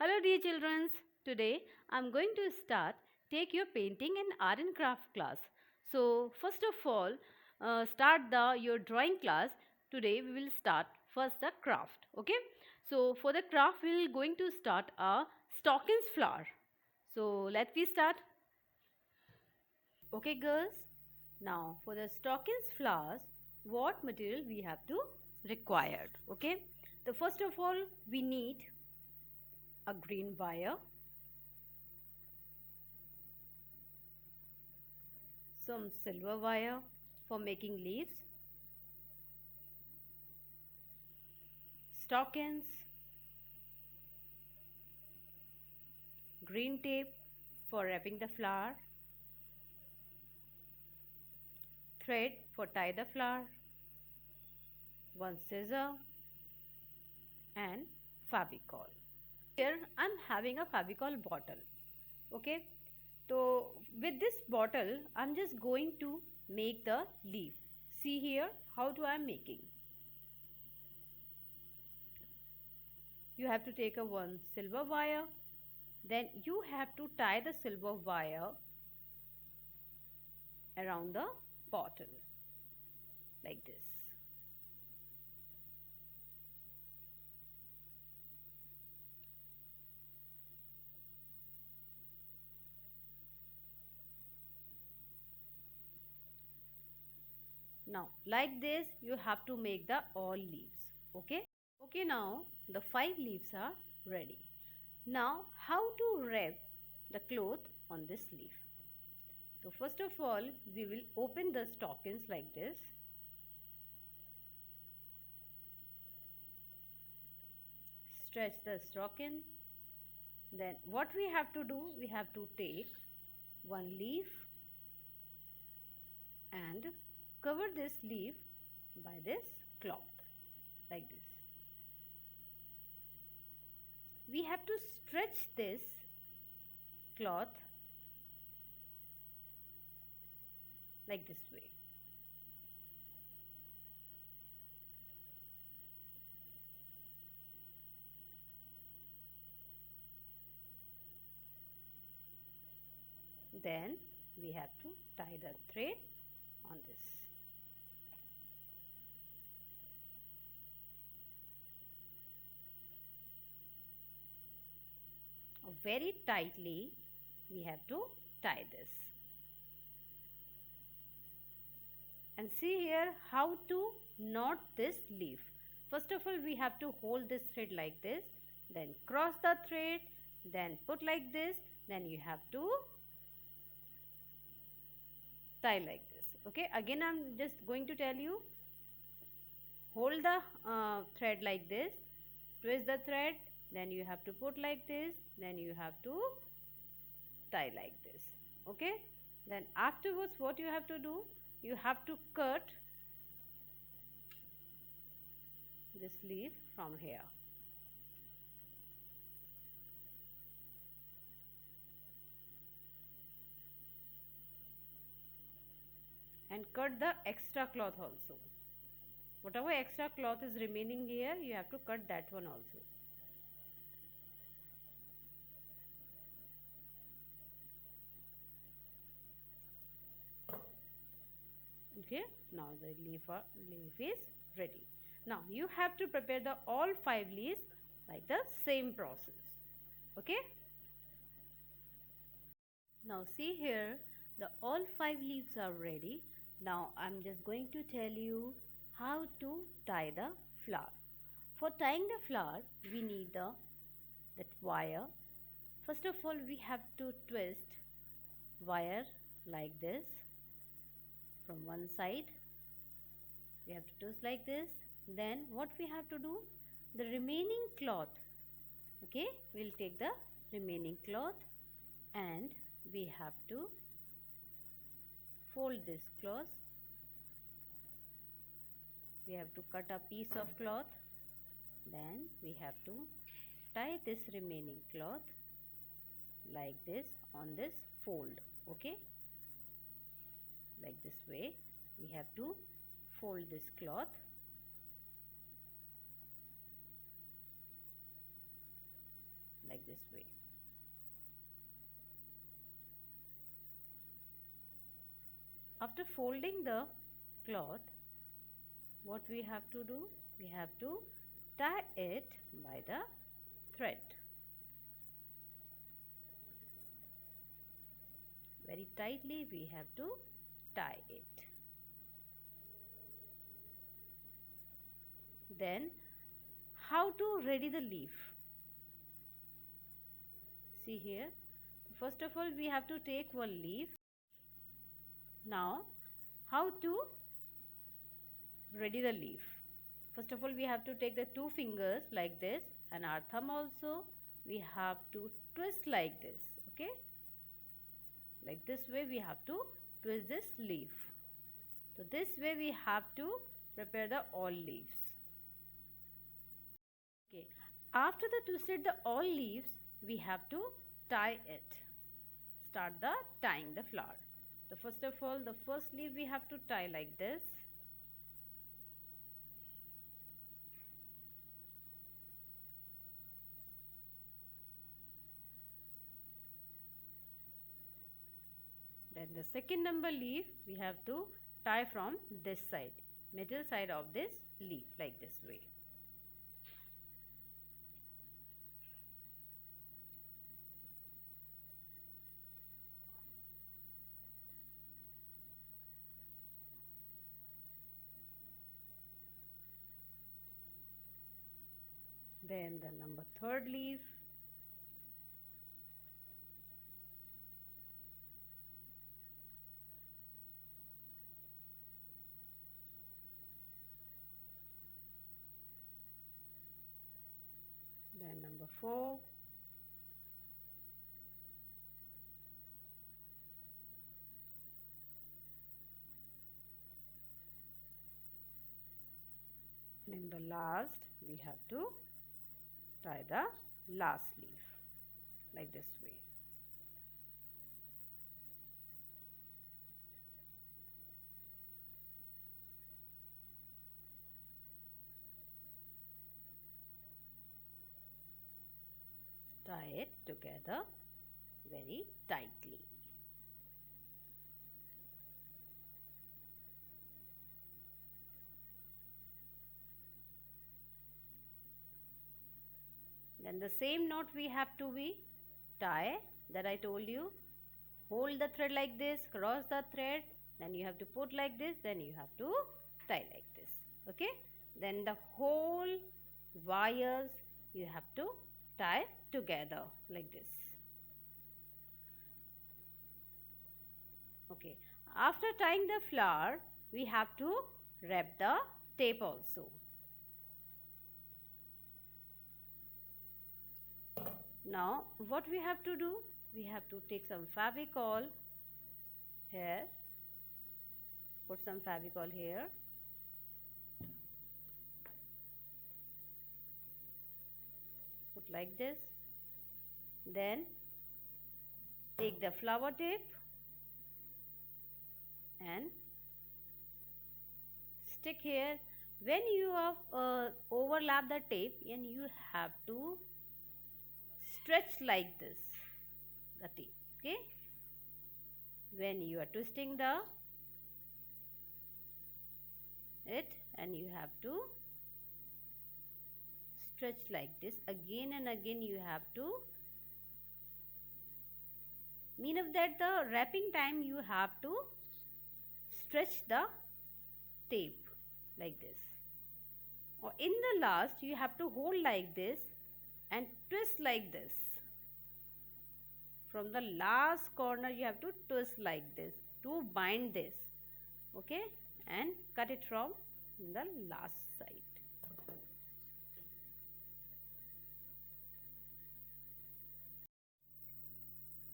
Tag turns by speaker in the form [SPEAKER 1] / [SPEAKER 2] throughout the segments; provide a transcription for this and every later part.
[SPEAKER 1] Hello dear children. Today I am going to take your painting and art and craft class. So first of all, start your drawing class. Today we will start first the craft. Okay. So for the craft we will going to start a stockings flower. So let me start. Okay girls. Now for the stockings flowers, what material we have to required. Okay. So first of all we need a green wire, some silver wire for making leaves, stockings, green tape for wrapping the flower, thread for tie the flower, one scissor and Fevicol. Here I am having a Fevicol bottle. Okay. So with this bottle I am just going to make the leaf. See here how to I am making. You have to take a one silver wire, then you have to tie the silver wire around the bottle like this. Now like this you have to make the all leaves. Okay, now the 5 leaves are ready. Now how to wrap the cloth on this leaf? So first of all we will open the stockings like this. Stretch the stocking. Then what we have to do, we have to take one leaf and cover this leaf by this cloth like this. We have to stretch this cloth like this way. Then we have to tie the thread on this. Very tightly we have to tie this. And see here how to knot this leaf. First of all we have to hold this thread like this, then cross the thread, then put like this, then you have to tie like this. Okay, again I am just going to tell you. Hold the thread like this, twist the thread, then you have to put like this, then you have to tie like this. Okay, then afterwards what you have to do, you have to cut this leaf from here. And cut the extra cloth also. Whatever extra cloth is remaining here, you have to cut that one also. Okay, now the leaf is ready. Now you have to prepare the all 5 leaves like the same process. Okay. Now see here, the all 5 leaves are ready. Now I am just going to tell you how to tie the flower. For tying the flower, we need that wire. First of all, we have to twist wire like this from one side. We have to twist like this. Then what we have to do? The remaining cloth. Okay, we'll take the remaining cloth and we have to fold this cloth. We have to cut a piece of cloth, then we have to tie this remaining cloth like this on this fold. Okay, like this way we have to fold this cloth. like this way. After folding the cloth, what we have to do? We have to tie it by the thread. Very tightly we have to tie it. Then how to ready the leaf? See here. First of all, we have to take one leaf. Now, how to ready the leaf? First of all, we have to take the two fingers like this, and our thumb also we have to twist like this. Okay, like this way we have to twist this leaf. So this way we have to prepare the all leaves. Okay, after the twisted the all leaves, we have to tie it. Start the tying the flower. So first of all, the first leaf we have to tie like this. Then the second number leaf we have to tie from this side, middle side of this leaf, like this way. Then the number third leaf. Then number 4. And in the last we have to tie the last leaf like this way. Tie it together very tightly. Then the same knot we have to be tie that I told you. Hold the thread like this, cross the thread, then you have to put like this, then you have to tie like this. Okay, then the whole wires you have to tie together like this. Okay, after tying the flower we have to wrap the tape also. Now what we have to do? We have to take some Fevicol here, put some Fevicol here, put like this, then take the flower tape and stick here. When you have overlap the tape, and you have to stretch like this the tape. Okay, when you are twisting the it, and you have to stretch like this again and again. You have to mean of that the wrapping time you have to stretch the tape like this, or in the last you have to hold like this and twist like this. From the last corner you have to twist like this to bind this. Okay, and cut it from the last side.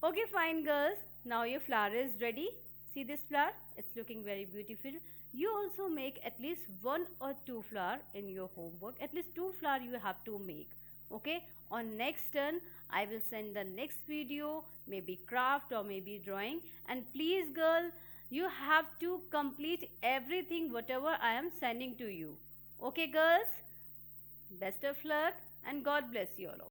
[SPEAKER 1] Okay, fine girls, now your flower is ready. See this flower, it's looking very beautiful. You also make at least 1 or 2 flower in your homework. At least 2 flower you have to make. Okay, on next turn I will send the next video, maybe craft or maybe drawing. And please girl, you have to complete everything whatever I am sending to you. Okay girls, best of luck and God bless you all.